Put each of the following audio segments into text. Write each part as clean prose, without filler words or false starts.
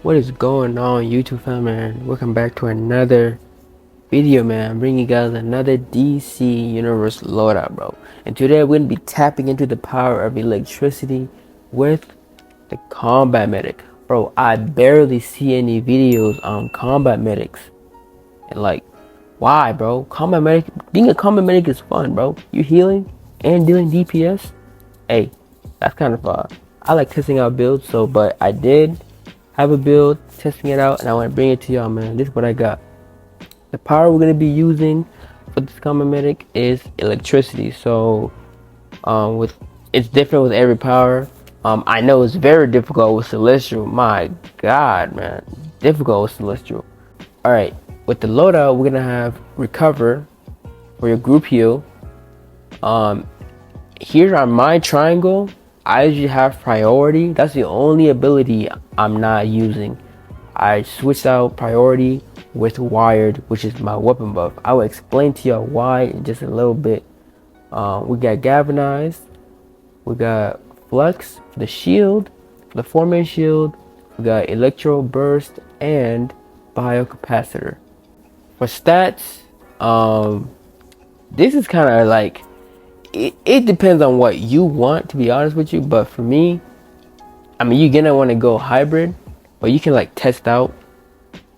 What is going on, YouTube fam, man? Welcome back to another video, man. I'm bringing you guys another DC Universe loadout, bro. And today we're gonna be tapping into the power of electricity with the combat medic, bro. I barely see any videos on combat medics, and like, why, bro? Combat medic, being a combat medic is fun, bro. You healing and dealing DPS. Hey, that's kind of I like testing out builds, but I did have a build, testing it out, and I want to bring it to y'all, man. This is what I got. The power we're gonna be using for this combat medic is electricity. So, with it's different with every power. I know it's very difficult with Celestial. My God, man, difficult with Celestial. All right, with the loadout, we're gonna have recover for your group heal. Here on my triangle, I usually have priority. That's the only ability I'm not using. I switched out priority with wired, which is my weapon buff. I will explain to y'all why in just a little bit. We got galvanized, we got flux for the shield, for the 4-man shield, we got electro burst and biocapacitor. For stats, this is kind of like it depends on what you want, to be honest with you. But for me, I mean, you're gonna want to go hybrid, but you can like test out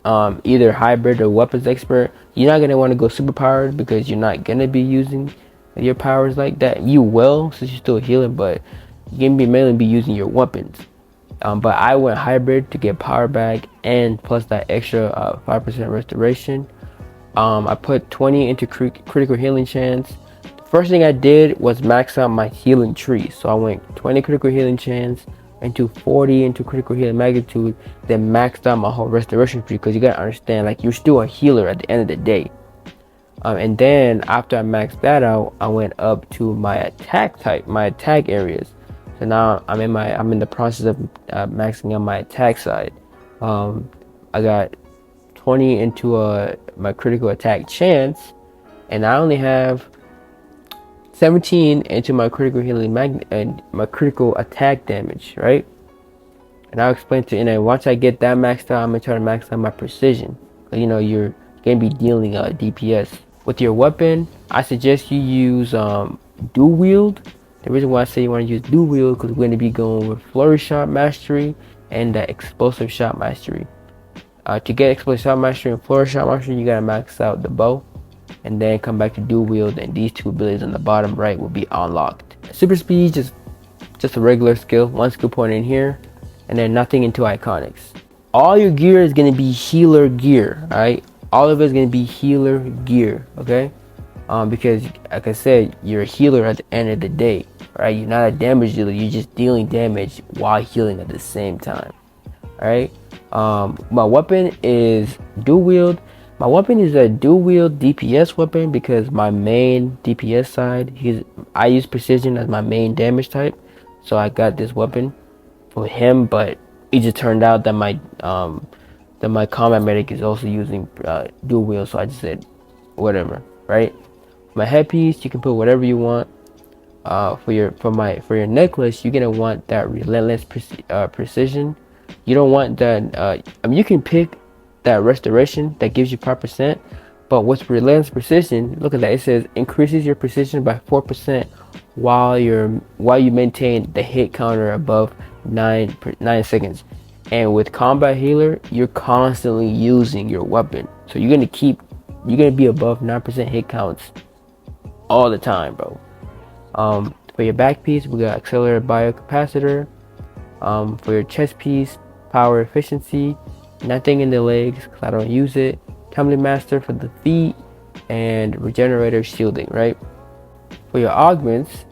either hybrid or weapons expert. You're not gonna want to go super powered because you're not gonna be using your powers like that. You will, since you're still healing, but you're gonna be mainly be using your weapons. But I went hybrid to get power back and plus that extra 5% restoration. I put 20 into critical healing chance. First thing I did was max out my healing tree. So I went 20 critical healing chance into 40 into critical healing magnitude, then maxed out my whole restoration tree, because you gotta understand, like, you're still a healer at the end of the day. And then after I maxed that out, I went up to my attack type, my attack areas. So now I'm in the process of maxing out my attack side. I got 20 into my critical attack chance, and I only have 17 into my critical healing and my critical attack damage, right? And I'll explain to you. And then once I get that maxed out, I'm gonna try to max out my precision. You know, you're gonna be dealing DPS with your weapon. I suggest you use dual wield. The reason why I say you want to use dual wield because we're gonna be going with flurry shot mastery and explosive shot mastery. To get explosive shot mastery and flurry shot mastery, you gotta max out the bow, and then come back to dual wield, and these two abilities on the bottom right will be unlocked. Super speed, just a regular skill, one skill point in here, and then nothing into iconics. All your gear is gonna be healer gear, alright? All of it is gonna be healer gear, okay? Because like I said, you're a healer at the end of the day, right? You're not a damage dealer, you're just dealing damage while healing at the same time. Alright? My weapon is dual wield. My weapon is a dual wield DPS weapon because my main DPS side, I use precision as my main damage type. So I got this weapon for him, but it just turned out that my combat medic is also using dual wield, so I just said whatever, right? My headpiece, you can put whatever you want. For your necklace, you're gonna want that relentless precision. You don't want that. I mean, you can pick that restoration that gives you 5%, but with relentless precision, look at that. It says increases your precision by 4% while you maintain the hit counter above 9 seconds. And with combat healer, you're constantly using your weapon, so you're gonna be above 9% hit counts all the time, bro. For your back piece, we got accelerated biocapacitor. For your chest piece, power efficiency, nothing in the legs because I don't use it. Tumbling master for the feet, and regenerator shielding, right? For your augments,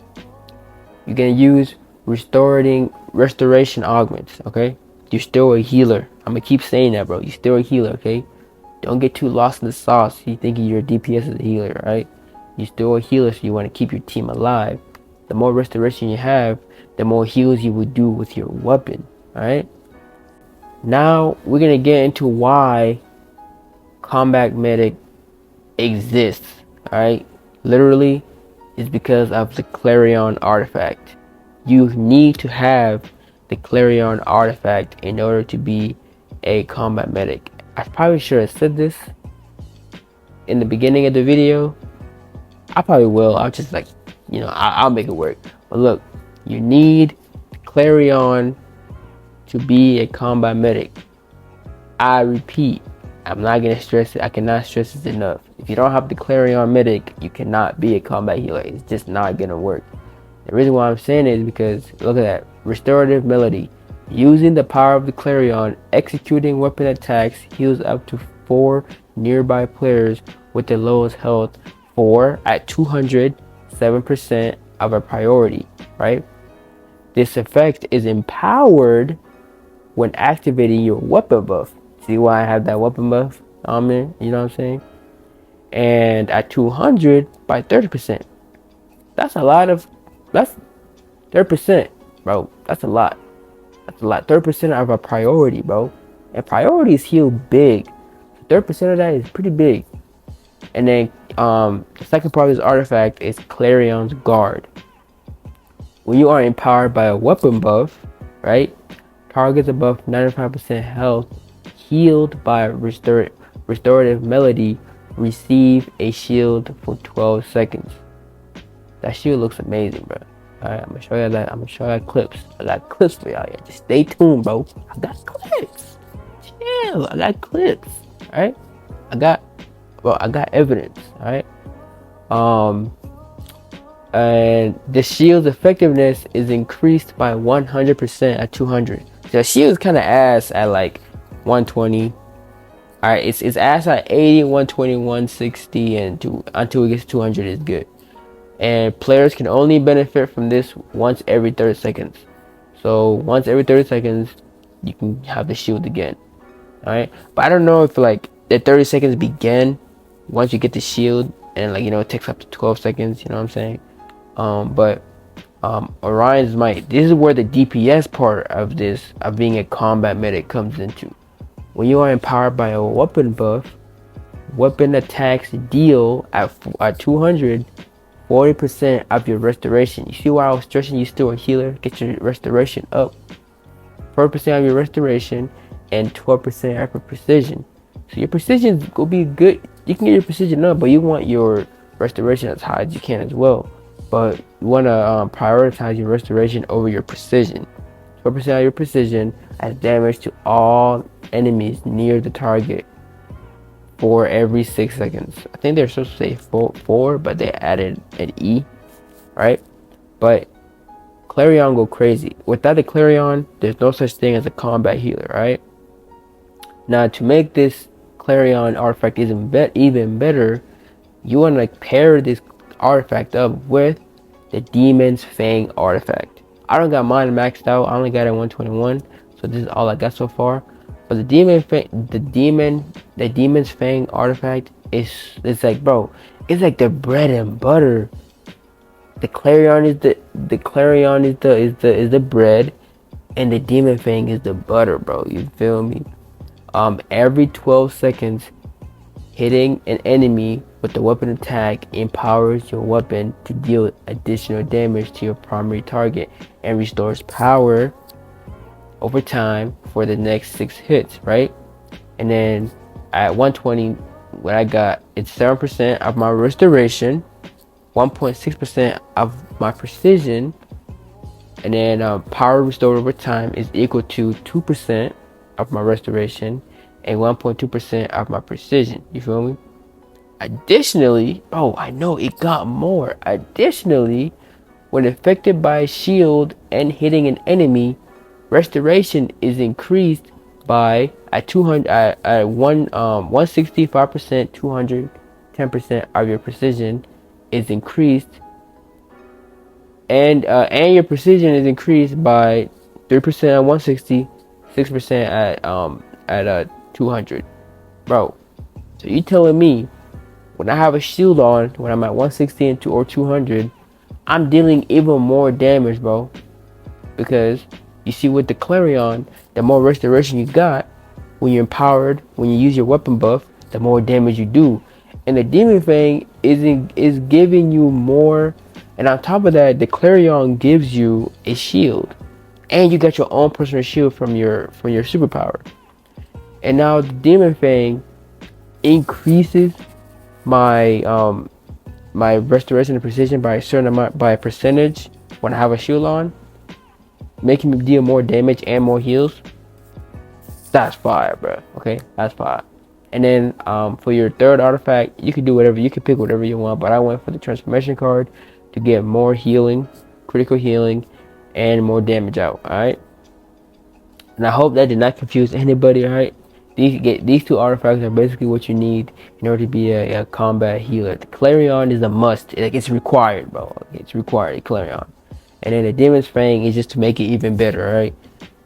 you're gonna use restoration augments, okay? You're still a healer. I'm gonna keep saying that, bro. You're still a healer, okay? Don't get too lost in the sauce. You thinking your DPS is a healer, right? You're still a healer, so you want to keep your team alive. The more restoration you have, the more heals you will do with your weapon, alright? Now we're gonna get into why combat medic exists, alright? Literally, it's because of the Clarion artifact. You need to have the Clarion artifact in order to be a combat medic. I probably should have said this in the beginning of the video. I probably will. I'll just like, I'll make it work. But look, you need Clarion to be a combat medic. I repeat, I'm not gonna stress it. I cannot stress this enough. If you don't have the Clarion medic, you cannot be a combat healer. It's just not gonna work. The reason why I'm saying it is because look at that. Restorative melody. Using the power of the Clarion, executing weapon attacks heals up to 4 nearby players with the lowest health 4 at 207% of a priority, right? This effect is empowered when activating your weapon buff. See why I have that weapon buff on me? You know what I'm saying? And at 200 by 30%. That's a lot of, that's 30%, bro. That's a lot. That's a lot. 30% of a priority, bro. And priorities heal big. 30% of that is pretty big. And then the second part of this artifact is Clarion's Guard. When you are empowered by a weapon buff, right? Targets above 95% health healed by restorative melody receive a shield for 12 seconds. That shield looks amazing, bro. Alright, I'm gonna show you that. I'm gonna show you clips. I got clips for y'all. Just stay tuned, bro. I got clips. Chill. I got clips. Alright? I got evidence. Alright? And the shield's effectiveness is increased by 100% at 200. So the shield is kind of ass at like 120. Alright, it's ass at 80, 120, 160, and until it gets 200 is good. And players can only benefit from this once every 30 seconds. So once every 30 seconds, you can have the shield again. Alright, but I don't know if like the 30 seconds begin once you get the shield, and like it takes up to 12 seconds. You know what I'm saying? But Orion's Might. This is where the DPS part of being a combat medic comes into. When you are empowered by a weapon buff, weapon attacks deal at 200 40% of your restoration. You see why I was stressing you still a healer? Get your restoration up. 4% of your restoration and 12% of your precision. So your precision will be good. You can get your precision up, but you want your restoration as high as you can as well. But you want to prioritize your restoration over your precision. 4% of your precision adds damage to all enemies near the target for every 6 seconds. I think they're supposed to say 4, but they added an E, right? But Clarion go crazy. Without the Clarion, there's no such thing as a combat healer, right? Now, to make this Clarion artifact even better, you want to pair this artifact up with the Demon's Fang artifact. I don't got mine maxed out. I only got it at 121, so this is all I got so far. But the Demon's Fang artifact it's like, bro, it's like the bread and butter. The Clarion is the bread, and the Demon Fang is the butter, bro. You feel me? Every 12 seconds, hitting an enemy with the weapon attack empowers your weapon to deal additional damage to your primary target and restores power over time for the next 6 hits, right? And then at 120, what I got, it's 7% of my restoration, 1.6% of my precision, and then power restored over time is equal to 2% of my restoration and 1.2% of my precision. You feel me? Additionally, oh, I know it got more. Additionally, when affected by a shield and hitting an enemy, restoration is increased by at 165%, 210% of your precision is increased, and your precision is increased by 3% at 160, 6% at 200, bro. So you telling me when I have a shield on, when I'm at 160 or 200, I'm dealing even more damage, bro? Because you see, with the Clarion, the more restoration you got, when you're empowered, when you use your weapon buff, the more damage you do. And the Demon Fang is giving you more, and on top of that, the Clarion gives you a shield, and you got your own personal shield from your superpower. And now the Demon Fang increases my my restoration and precision by a certain amount, by a percentage when I have a shield on, making me deal more damage and more heals. That's fire, bro. Okay, that's fire. And then for your third artifact, you can do whatever, you can pick whatever you want, but I went for the transformation card to get more healing, critical healing, and more damage out. All right. And I hope that did not confuse anybody. All right. These two artifacts are basically what you need in order to be a combat healer. The Clarion is a must. Like, it's required, bro. It's required. Clarion. And then the Demon's Fang is just to make it even better. All right.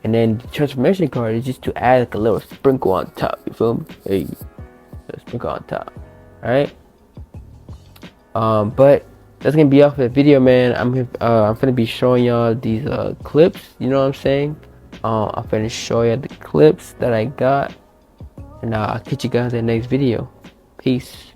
And then the transformation card is just to add like a little sprinkle on top. You feel me? Hey, a sprinkle on top. All right. But that's gonna be all for the video, man. I'm gonna be showing y'all these clips. You know what I'm saying? I'm gonna show you the clips that I got, and I'll catch you guys in the next video. Peace.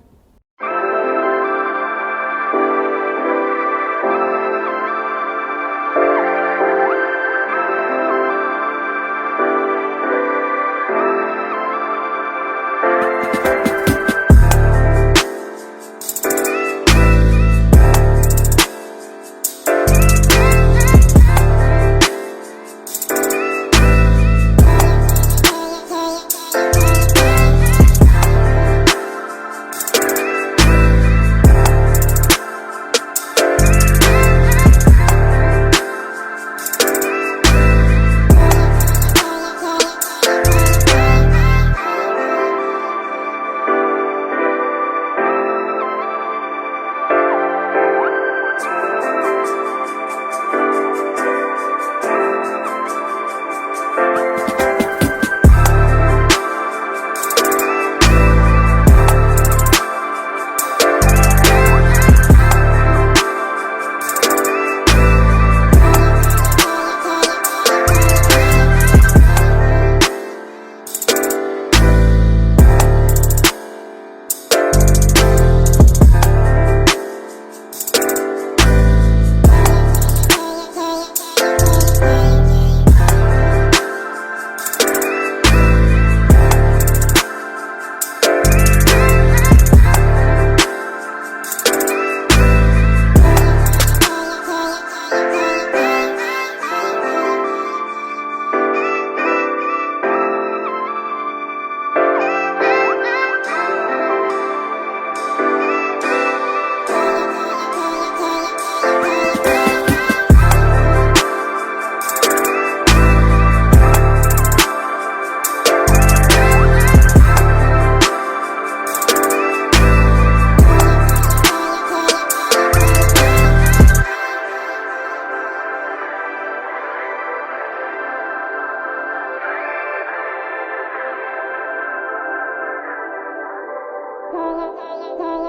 La la la la la.